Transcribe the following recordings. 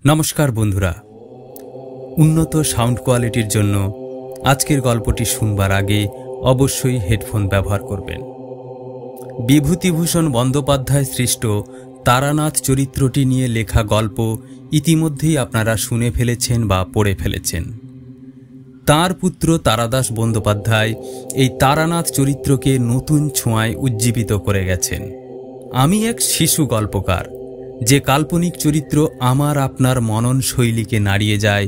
নমস্কার বন্ধুরা, উন্নত সাউন্ড কোয়ালিটির জন্য আজকের গল্পটি শুনবার আগে অবশ্যই হেডফোন ব্যবহার করবেন। বিভূতিভূষণ বন্দ্যোপাধ্যায় সৃষ্ট তারানাথ চরিত্রটি নিয়ে লেখা গল্প ইতিমধ্যেই আপনারা শুনে ফেলেছেন বা পড়ে ফেলেছেন। তাঁর পুত্র তারাদাস বন্দ্যোপাধ্যায় এই তারানাথ চরিত্রকে নতুন ছোঁয়ায় উজ্জীবিত করে গেছেন। আমি এক শিশু গল্পকার, যে কাল্পনিক চরিত্র আমার আপনার মনন শৈলীকে নাড়িয়ে যায়,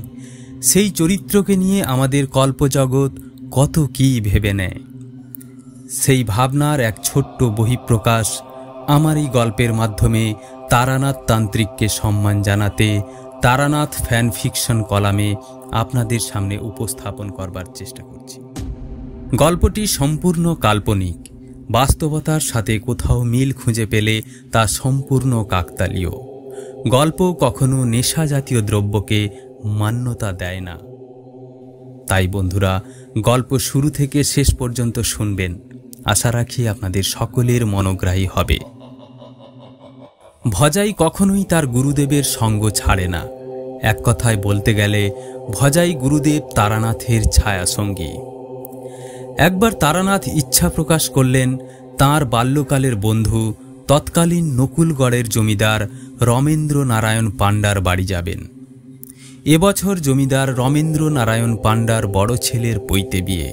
সেই চরিত্রকে নিয়ে আমাদের কল্পজগৎ কত কী ভেবে নেয়। সেই ভাবনার এক ছোট্ট বহিঃপ্রকাশ আমার এই গল্পের মাধ্যমে তারানাথ তান্ত্রিককে সম্মান জানাতে তারানাথ ফ্যান ফিকশন কলামে আপনাদের সামনে উপস্থাপন করবার চেষ্টা করছি। গল্পটি সম্পূর্ণ কাল্পনিক, বাস্তবতার সাথে কোথাও মিল খুঁজে পেলে তা সম্পূর্ণ কাকতালীয়। গল্প কখনো নেশা জাতীয় দ্রব্যকে মান্যতা দেয় না। তাই বন্ধুরা, গল্প শুরু থেকে শেষ পর্যন্ত শুনবেন। আশা রাখি আপনাদের সকলের মনোগ্রাহী হবে। ভজাই কখনোই তার গুরুদেবের সঙ্গ ছাড়ে না। এক কথায় বলতে গেলে ভজাই গুরুদেব তারানাথের ছায়াসঙ্গী। একবার তারানাথ ইচ্ছা প্রকাশ করলেন তাঁর বাল্যকালের বন্ধু তৎকালীন নকুলগড়ের জমিদার রমেন্দ্র নারায়ণ পাণ্ডার বাড়ি যাবেন। এবছর জমিদার রমেন্দ্র নারায়ণ পাণ্ডার বড় ছেলের পৈতে বিয়ে।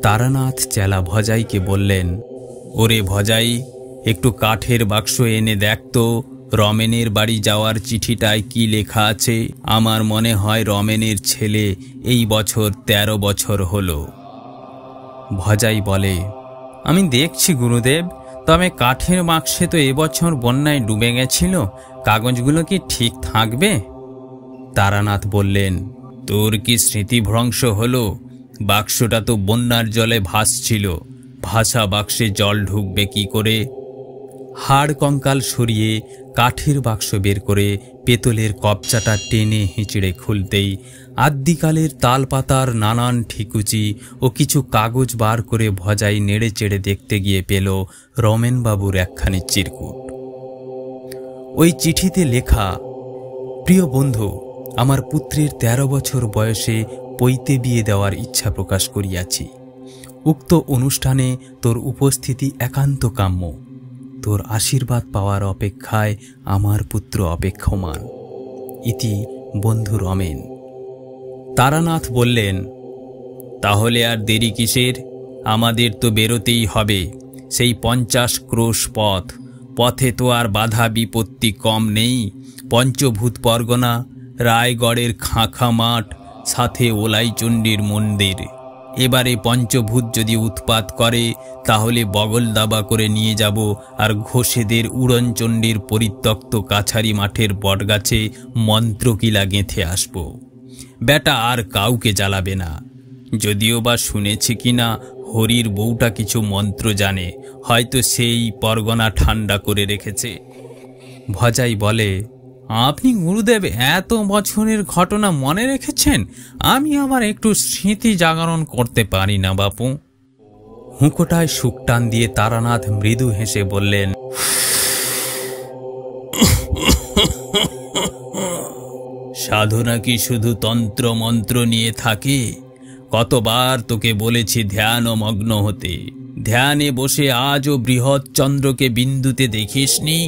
তারানাথ চেলা ভজাইকে বললেন, ওরে ভজাই, একটু কাঠের বাক্স এনে দেখ তো রমেনের বাড়ি যাওয়ার চিঠিটায় কি লেখা আছে। আমার মনে হয় রমেনের ছেলে এই বছর 13 বছর হলো। ভজাই বলে, আমি দেখছি গুরুদেব, তবে কাঠের বাক্সে তো এবছর বন্যায় ডুবে গেছিল, কাগজগুলো কি ঠিক থাকবে? তারানাথ বললেন, তোর কি স্মৃতিভ্রংশ হলো? বাক্সটা তো বন্যার জলে ভাসছিল, ভাসা বাক্সে জল ঢুকবে কি করে? হাড় কঙ্কাল সরিয়ে কাঠের বাক্স বের করে পেতলের কবচাটা টেনে হিঁচড়ে খুলতেই আদ্যিকালের তালপাতার নানান ঠিকুচি ও কিছু কাগজ বার করে ভজাই নেড়ে চেড়ে দেখতে গিয়ে পেল রমেনবাবুর একখানি চিরকুট। ওই চিঠিতে লেখা, প্রিয় বন্ধু, আমার পুত্রের 13 বছর বয়সে পৈতে বিয়ে দেওয়ার ইচ্ছা প্রকাশ করিয়াছি। উক্ত অনুষ্ঠানে তোর উপস্থিতি একান্ত কাম্য। তোর আশীর্বাদ পাওয়ার অপেক্ষায় আমার পুত্র অপেক্ষমান। ইতি বন্ধু রমেন। তারানাথ বললেন, তাহলে আর দেরি কিসের? আমাদের তো বেরোতেই হবে। সেই 50 ক্রোশ পথ, পথে তো আর বাধা বিপত্তি কম নেই। পঞ্চভূত পরগনা, রায়গড়ের খাঁখা মাঠ, সাথে ওলাইচণ্ডীর মন্দির। এবারে পঞ্চভূত যদি উৎপাত করে তাহলে বগল দাবা করে নিয়ে যাব আর ঘোষেদের উড়নচণ্ডীর পরিত্যক্ত কাছারি মাঠের বটগাছে মন্ত্রকিলা গেঁথে আসব। বেটা আর কাউকে জ্বালাবে না। যদিও বা শুনেছি কিনা হরির বউটা কিছু মন্ত্র জানে, হয়তো সেই পরগনা ঠান্ডা করে রেখেছে। ভজাই বলে, আপনি গুরুদেব এত বছরের ঘটনা মনে রেখেছেন, আমি আবার একটু স্মৃতি জাগরণ করতে পারি না বাপু। হুঁকোটায় সুখ টান দিয়ে তারানাথ মৃদু হেসে বললেন, সাধনা কি শুধু তন্ত্র মন্ত্র নিয়ে থাকে? কতবার তোকে বলেছি ধ্যান ও মগ্ন হতে। ধ্যানে বসে আজও বৃহৎ চন্দ্রকে বিন্দুতে দেখিসনি?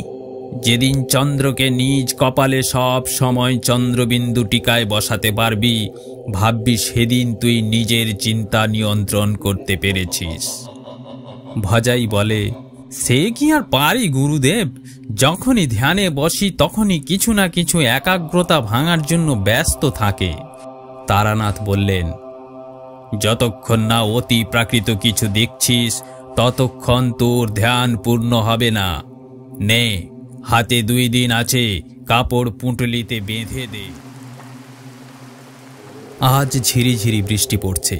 যেদিন চন্দ্রকে নিজ কপালে সব সময় চন্দ্রবিন্দু টিকায় বসাতে পারবি, ভাববি সেদিন তুই নিজের চিন্তা নিয়ন্ত্রণ করতে পেরেছিস। ভজাই বলে, সে কি আর পারি গুরুদেব? যখনই ধ্যানে বসি তখনই কিছু না কিছু একাগ্রতা ভাঙার জন্য ব্যস্ত থাকে। তারানাথ বললেন, যতক্ষণ না অতি প্রাকৃত কিছু দেখছিস ততক্ষণ তোর ধ্যান পূর্ণ হবে না। নে, হাতে 2 দিন আছে, কাপড় পুঁটলিতে বেঁধে দে। আজ ঝিরিঝিরি বৃষ্টি পড়ছে।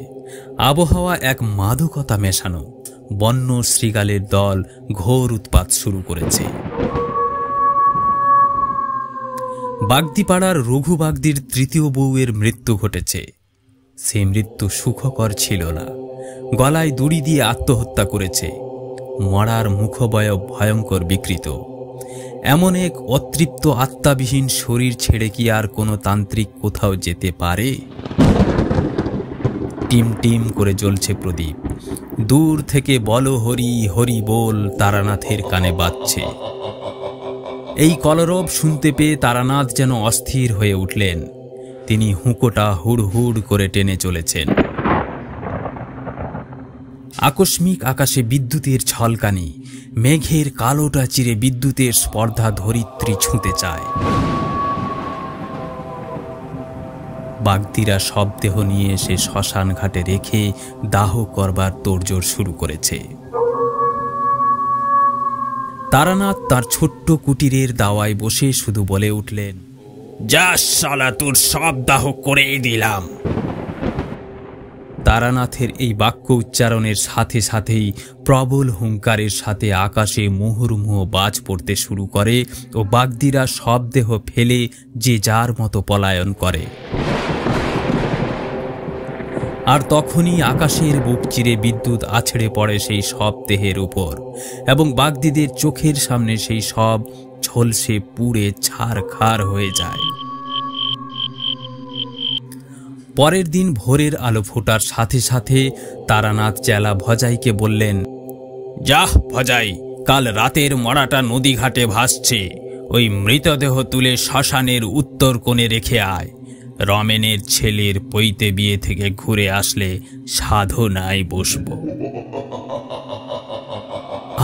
আবহাওয়া এক মাদকতা মেশানো। বন্য শৃগালের দল ঘোর উৎপাত শুরু করেছে। বাগদিপাড়ার রঘু বাগদির 3য় বউয়ের মৃত্যু ঘটেছে। সে মৃত্যু সুখকর ছিল না। গলায় দড়ি দিয়ে আত্মহত্যা করেছে। মরার মুখবয়ব ভয়ঙ্কর বিকৃত। এমন এক অতৃপ্ত আত্মাবিহীন শরীর ছেড়ে কি আর কোনো তান্ত্রিক কোথাও যেতে পারে? টিম টিম করে জ্বলছে প্রদীপ। দূর থেকে বলো হরি হরি বল তারানাথের কানে বাজছে। এই কলরব শুনতে পেয়ে তারানাথ যেন অস্থির হয়ে উঠলেন। তিনি হুঁকোটা হুড় হুড় করে টেনে চলেছেন। আকস্মিক আকাশে বিদ্যুতের ঝলকানি, মেঘের কালোটা চিরে বিদ্যুতের স্পর্ধা ধরিত্রী ছুঁতে চায়। বাগদিরা শবদেহ নিয়ে এসে শ্মশান ঘাটে রেখে দাহ করবার তোড়জোড় শুরু করেছে। তারানাথ তার ছোট্ট কুটিরের দাওয়ায় বসে শুধু বলে উঠলেন, যা শালা, তোর সব দাহ করেই দিলাম। তারানাথের এই বাক্য উচ্চারণের সাথে সাথেই প্রবল হুঙ্কারের সাথে আকাশে মুহুর্মুহ বাজ পড়তে শুরু করে ও বাগদিরা শবদেহ ফেলে যে যার মতো পলায়ন করে। আর তখনই আকাশের বুক চিরে বিদ্যুৎ আছড়ে পড়ে সেই সব দেহের উপর এবং বাগদিদের চোখের সামনে সেই সব ঝলসে পুড়ে ছারখার হয়ে যায়। পরের দিন ভোরের আলো ফোটার সাথে সাথে তারানাথ চেলা ভজাইকে বললেন, যাহ ভজাই, কাল রাতের মরাটা নদী ঘাটে ভাসছে, ওই মৃতদেহ তুলে শ্মশানের উত্তর কোণে রেখে আয়। রমেনের ছেলের পৈতে বিয়ে থেকে ঘুরে আসলে সাধনায় বসব।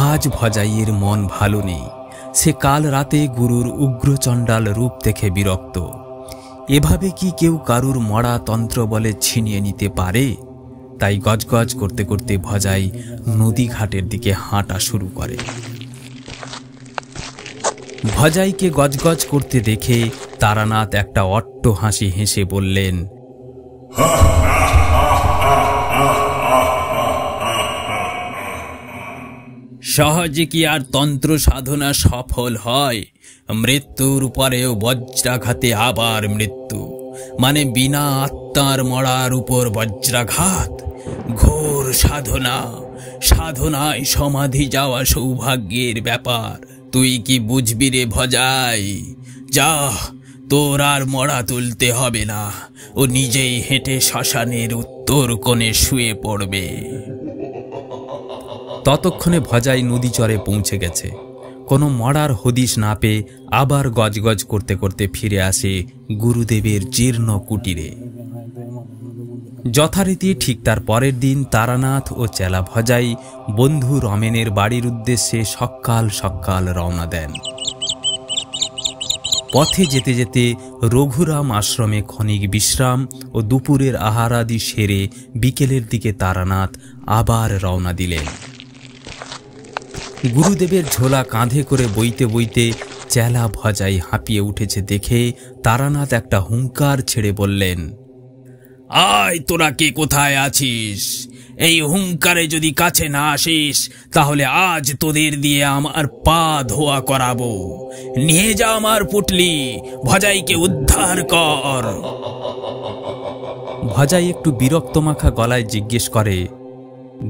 আজ ভজাইয়ের মন ভালো নেই। সে কাল রাতে গুরুর উগ্রচণ্ডাল রূপ দেখে বিরক্ত। এভাবে কি কেউ কারুর মরা তন্ত্র বলে ছিনিয়ে নিতে পারে? তাই গজগজ করতে করতে ভজাই নদী ঘাটের দিকে হাঁটা শুরু করে। ভজাইকে গজগজ করতে দেখে তারানাথ একটা অট্ট হাসি হেসে বললেন, সহজে কি আর তন্ত্র সাধনা সফল হয়? মৃত্যুর পরেও বজ্রাঘাতে আবার মৃত্যু, মানে বিনা আত্মার মরার উপর বজ্রাঘাত। ঘোর সাধনা, সাধনায় সমাধি যাওয়া সৌভাগ্যের ব্যাপার। তুই কি বুঝবি রে ভজাই? যা, তোর আর মরা তুলতে হবে না, ও নিজেই হেঁটে শ্মশানের উত্তর কোণে শুয়ে পড়বে। ততক্ষণে ভজাই নদী চরে পৌঁছে গেছে। কোনো মরার হদিশ না পেয়ে আবার গজগজ করতে করতে ফিরে আসে গুরুদেবের জীর্ণ কুটিরে। যথারীতি ঠিক তার পরের দিন তারানাথ ও চেলা ভজাই বন্ধু রমেনের বাড়ির উদ্দেশ্যে সকাল সকাল রওনা দেন। পথে যেতে যেতে রঘুরাম আশ্রমে ক্ষণিক বিশ্রাম ও দুপুরের আহারাদি সেরে বিকেলের দিকে তারানাথ আবার রওনা দিলেন। গুরুদেবের ঝোলা কাঁধে করে বইতে বইতে চেলা ভজাই হাঁপিয়ে উঠেছে দেখে তারানাথ একটা হুঙ্কার ছেড়ে বললেন, আয়, তোরা কে কোথায় আছিস? এই হুঙ্কারে যদি কাছে না আসিস তাহলে আজ তোদের দিয়ে আমার পা ধোয়া করাবো। নিয়ে যা আমার পুটলি, ভজাইকে উদ্ধার কর। ভজাই একটু বিরক্ত মাখা গলায় জিজ্ঞেস করে,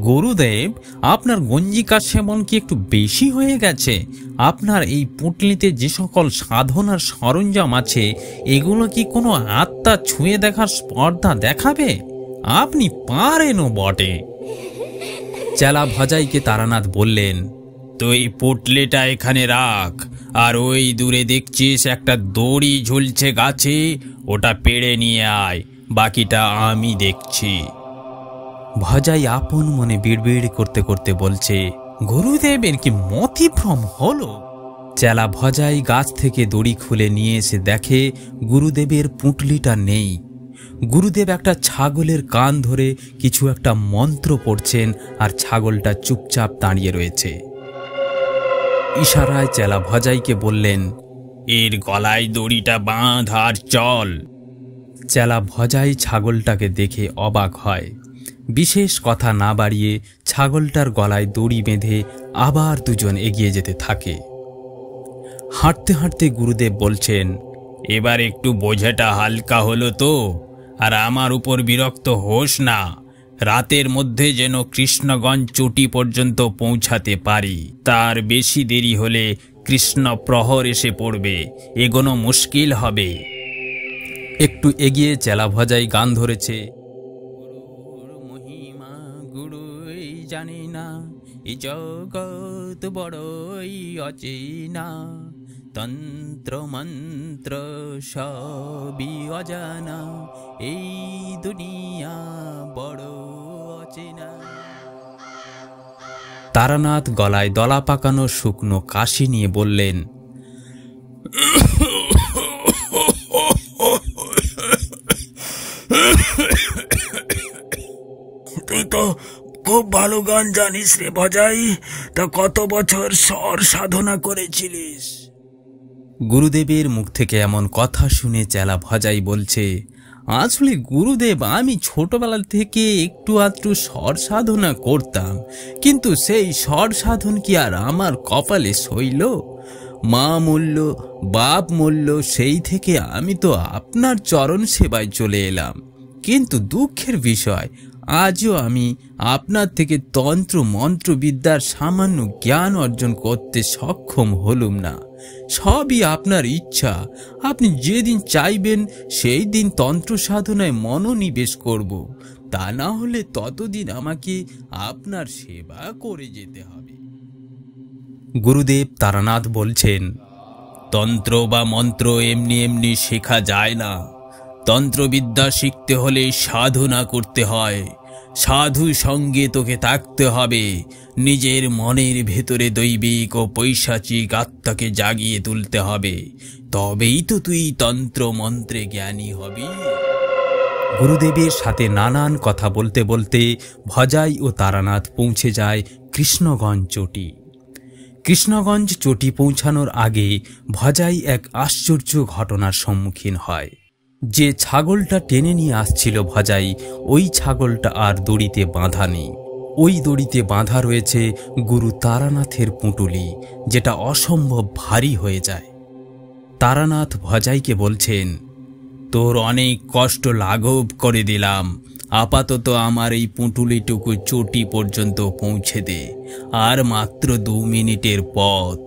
গুরুদেব, আপনার গঞ্জিকা সেবন কি একটু বেশি হয়ে গেছে? আপনার এই পুঁটলিতে যে সকল সাধনার সরঞ্জাম আছে, এগুলো কি কোনো আত্মা ছুঁয়ে দেখার স্পর্ধা দেখাবে? আপনি পারেনও বটে। চেলা ভজাইকে তারানাথ বললেন, তুই পুঁটলিটা এখানে রাখ, আর ওই দূরে দেখছিস একটা দড়ি ঝুলছে গাছে, ওটা পেড়ে নিয়ে আয়, বাকিটা আমি দেখছি। ভজাই আপন মনে বিড়বিড় করতে করতে বলছে, গুরুদেবের কি মতিভ্রম হলো? চেলা ভজাই গাছ থেকে দড়ি খুলে নিয়ে এসে দেখে গুরুদেবের পুঁটলিটা নেই। গুরুদেব একটা ছাগলের কান ধরে কিছু একটা মন্ত্র পড়ছেন আর ছাগলটা চুপচাপ দাঁড়িয়ে রয়েছে। ইশারায় চেলা ভজাইকে বললেন, এর গলায় দড়িটা বাঁধ আর চল। চেলা ভজাই ছাগলটাকে দেখে অবাক হয়। বিশেষ কথা না বাড়িয়ে ছাগলটার গলায় দড়ি বেঁধে আবার দুজন এগিয়ে যেতে থাকে। হাঁটতে হাঁটতে গুরুদেব বলছেন, এবার একটু বোঝাটা হালকা হলো তো, আর আমার উপর বিরক্ত হোস না। রাতের মধ্যে যেন কৃষ্ণগঞ্জ চটি পর্যন্ত পৌঁছাতে পারি, তার বেশি দেরি হলে কৃষ্ণ প্রহর এসে পড়বে, এগোনো মুশকিল হবে। একটু এগিয়ে চেলা ভজাই গান ধরেছে, মহিমা গুরুই জানি না, এই জগৎ বড়ই অচেনা, তন্ত্র মন্ত্র সবই অজানা, এই দুনিয়া বড় অচেনা। তারানাথ গলায় দলা পাকানো শুকনো কাশি নিয়ে বললেন, তুই তো খুব ভালো গান জানিস রে ভজাই, তা কত বছর স্বর সাধনা করেছিলিস? গুরুদেবের মুখ থেকে এমন কথা শুনে চেলা ভজাই বলছে, আসলে গুরুদেব, আমি ছোটবেলা থেকে একটু আধটু স্বর সাধনা করতাম, কিন্তু সেই স্বর সাধন কি আর আমার কপালে সইল? মা মূল্য, বাপ মূল্য, সেই থেকে আমি তো আপনার চরণ সেবায় চলে এলাম। কিন্তু দুঃখের বিষয়, আজও আমি আপনার থেকে তন্ত্র মন্ত্রবিদ্যার সামান্য জ্ঞান অর্জন করতে সক্ষম হলুম না। সবই আপনার ইচ্ছা, আপনি যেদিন চাইবেন সেই দিন তন্ত্র সাধনায় মনোনিবেশ করব, তা না হলে ততদিন আমাকে আপনার সেবা করে যেতে হবে। গুরুদেব তারানাথ বলছেন, তন্ত্র বা মন্ত্র এমনি এমনি শেখা যায় না। তন্ত্রবিদ্যা শিখতে হলে সাধনা করতে হয়। সাধু সঙ্গে তোকে থাকতে হবে, নিজের মনের ভেতরে দৈবিক ও পৈশাচিক আত্মাকে জাগিয়ে তুলতে হবে, তবেই তো তুই তন্ত্র মন্ত্রে জ্ঞানী হবি। গুরুদেবের সাথে নানান কথা বলতে বলতে ভজাই ও তারানাথ পৌঁছে যায় কৃষ্ণগঞ্জ চটি। কৃষ্ণগঞ্জ চটি পৌঁছানোর আগে ভজাই এক আশ্চর্য ঘটনার সম্মুখীন হয়। যে ছাগলটা টেনে নিয়ে আসছিল ভজাই, ওই ছাগলটা আর দড়িতে বাঁধা নেই। ওই দড়িতে বাঁধা রয়েছে গুরু তারানাথের পুঁটুলি, যেটা অসম্ভব ভারী হয়ে যায়। তারানাথ ভজাইকে বলছেন, তোর অনেক কষ্ট লাঘব করে দিলাম, আপাতত আমার এই পুঁটুলিটুকু চটি পর্যন্ত পৌঁছে দে, আর মাত্র 2 মিনিটের পথ।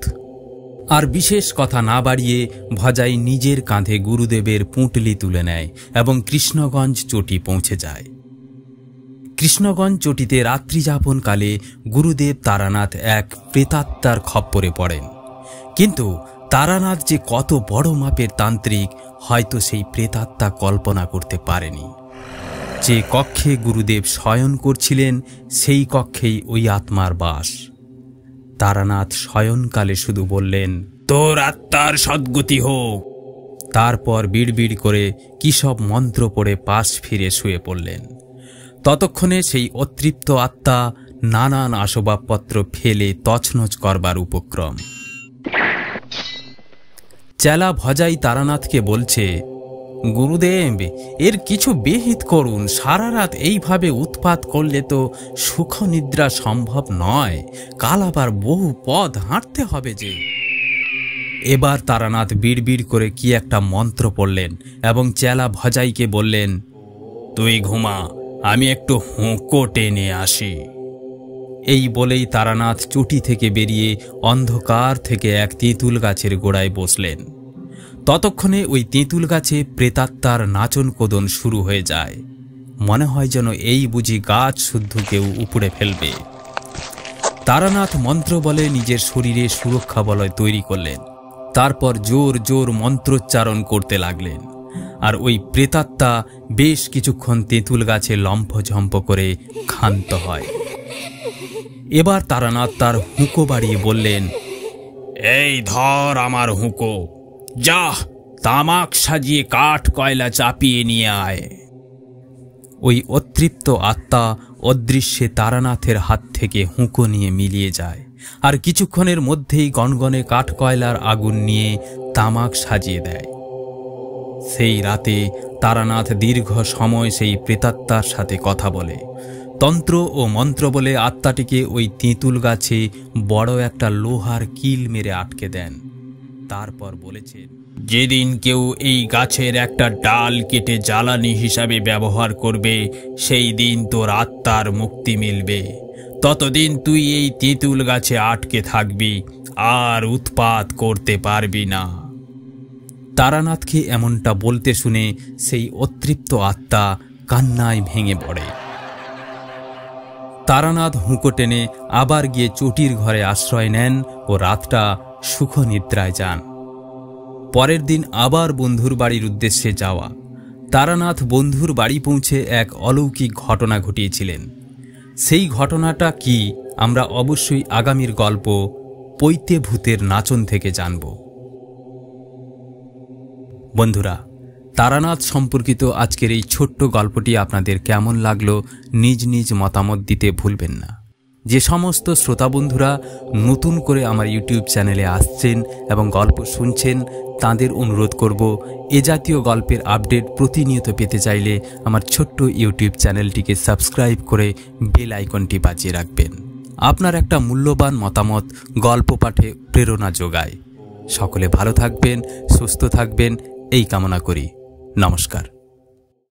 আর বিশেষ কথা না বাড়িয়ে ভজাই নিজের কাঁধে গুরুদেবের পুঁটলি তুলে নেয় এবং কৃষ্ণগঞ্জ চটি পৌঁছে যায়। কৃষ্ণগঞ্জ চটিতে রাত্রি যাপনকালে গুরুদেব তারানাথ এক প্রেতাত্মার খপ্পরে পড়েন। কিন্তু তারানাথ যে কত বড় মাপের তান্ত্রিক, হয়তো সেই প্রেতাত্মা কল্পনা করতে পারেনি। যে কক্ষে গুরুদেব শয়ন করছিলেন, সেই কক্ষেই ওই আত্মার বাস। তারানাথ শয়নকালে শুধু বললেন, তোর আত্মার সদ্গতি হোক। তারপর বিড়বিড় করে কি সব মন্ত্র পড়ে পাশ ফিরে শুয়ে পড়লেন। ততক্ষণে সেই অতৃপ্ত আত্মা নানান আসবাবপত্র ফেলে তছনছ করবার উপক্রম। চেলা ভজাই তারানাথকে বলছে, গুরুদেব, এর কিছু বিহিত করুন, সারা রাত এইভাবে উৎপাত করলে তো সুখ নিদ্রা সম্ভব নয়, কাল আবার বহু পথ হাঁটতে হবে যে। এবার তারানাথ বিড়বিড় করে কি একটা মন্ত্র পড়লেন এবং চেলা ভজাইকে বললেন, তুই ঘুমা, আমি একটু হুঁকো টেনে আসি। এই বলেই তারানাথ চটি থেকে বেরিয়ে অন্ধকার থেকে এক তেঁতুল গাছের গোড়ায় বসলেন। ততক্ষণে ওই তেঁতুল গাছে প্রেতাত্মার নাচন কোদন শুরু হয়ে যায়। মনে হয় যেন এই বুঝি গাছ শুদ্ধ কেউ উপড়ে ফেলবে। তারানাথ মন্ত্র বলে নিজের শরীরে সুরক্ষা বলয় তৈরি করলেন। তারপর জোর জোর মন্ত্রোচ্চারণ করতে লাগলেন। আর ওই প্রেতাত্মা বেশ কিছুক্ষণ তেঁতুল গাছে লম্ফঝম্প করে ক্ষান্ত হয়। এবার তারানাথ তার হুঁকো বাড়িয়ে বললেন, এই ধর আমার হুঁকো, যা তামাক সাজিয়ে কাঠ কয়লা চাপিয়ে নিয়ে আয়। ওই অতৃপ্ত আত্মা অদৃশ্যে তারানাথের হাত থেকে হুঁকো নিয়ে মিলিয়ে যায়, আর কিছুক্ষণের মধ্যেই গনগনে কাঠ কয়লার আগুন নিয়ে তামাক সাজিয়ে দেয়। সেই রাতে তারানাথ দীর্ঘ সময় সেই প্রেতাত্মার সাথে কথা বলে। তন্ত্র ও মন্ত্র বলে আত্মাটিকে ওই তেঁতুল গাছে বড় একটা লোহার কিল মেরে আটকে দেন। তারপর বলেছেন, যেদিন কেউ এই গাছের একটা ডাল কেটে জ্বালানি হিসাবে ব্যবহার করবে, সেই দিন তোর আত্মার মুক্তি মিলবে। ততদিন তুই এই তেঁতুল গাছে আটকে থাকবি, আর উৎপাত করতে পারবি না। তারানাথকে এমনটা বলতে শুনে সেই অতৃপ্ত আত্মা কান্নায় ভেঙে পড়ে। তারানাথ হুঁকো টেনে আবার গিয়ে চটির ঘরে আশ্রয় নেন ও রাতটা সুখনিদ্রায় যান। পরের দিন আবার বন্ধুর বাড়ির উদ্দেশ্যে যাওয়া। তারানাথ বন্ধুর বাড়ি পৌঁছে এক অলৌকিক ঘটনা ঘটিয়েছিলেন। সেই ঘটনাটা কি আমরা অবশ্যই আগামীর গল্প পৈতে ভূতের নাচন থেকে জানব। বন্ধুরা, তারানাথ সম্পর্কিত আজকের এই ছোট্ট গল্পটি আপনাদের কেমন লাগলো নিজ নিজ মতামত দিতে ভুলবেন না। যে সমস্ত শ্রোতা বন্ধুরা নতুন করে আমার ইউটিউব চ্যানেলে আসছেন এবং গল্প শুনছেন, তাদের অনুরোধ করব এ জাতীয় গল্পের আপডেট প্রতিনিয়ত পেতে চাইলে আমার ছোট্ট ইউটিউব চ্যানেলটিকে সাবস্ক্রাইব করে বেল আইকনটি বাজিয়ে রাখবেন। আপনার একটা মূল্যবান মতামত গল্প পাঠে প্রেরণা যোগায়। সকলে ভালো থাকবেন, সুস্থ থাকবেন এই কামনা করি। নমস্কার।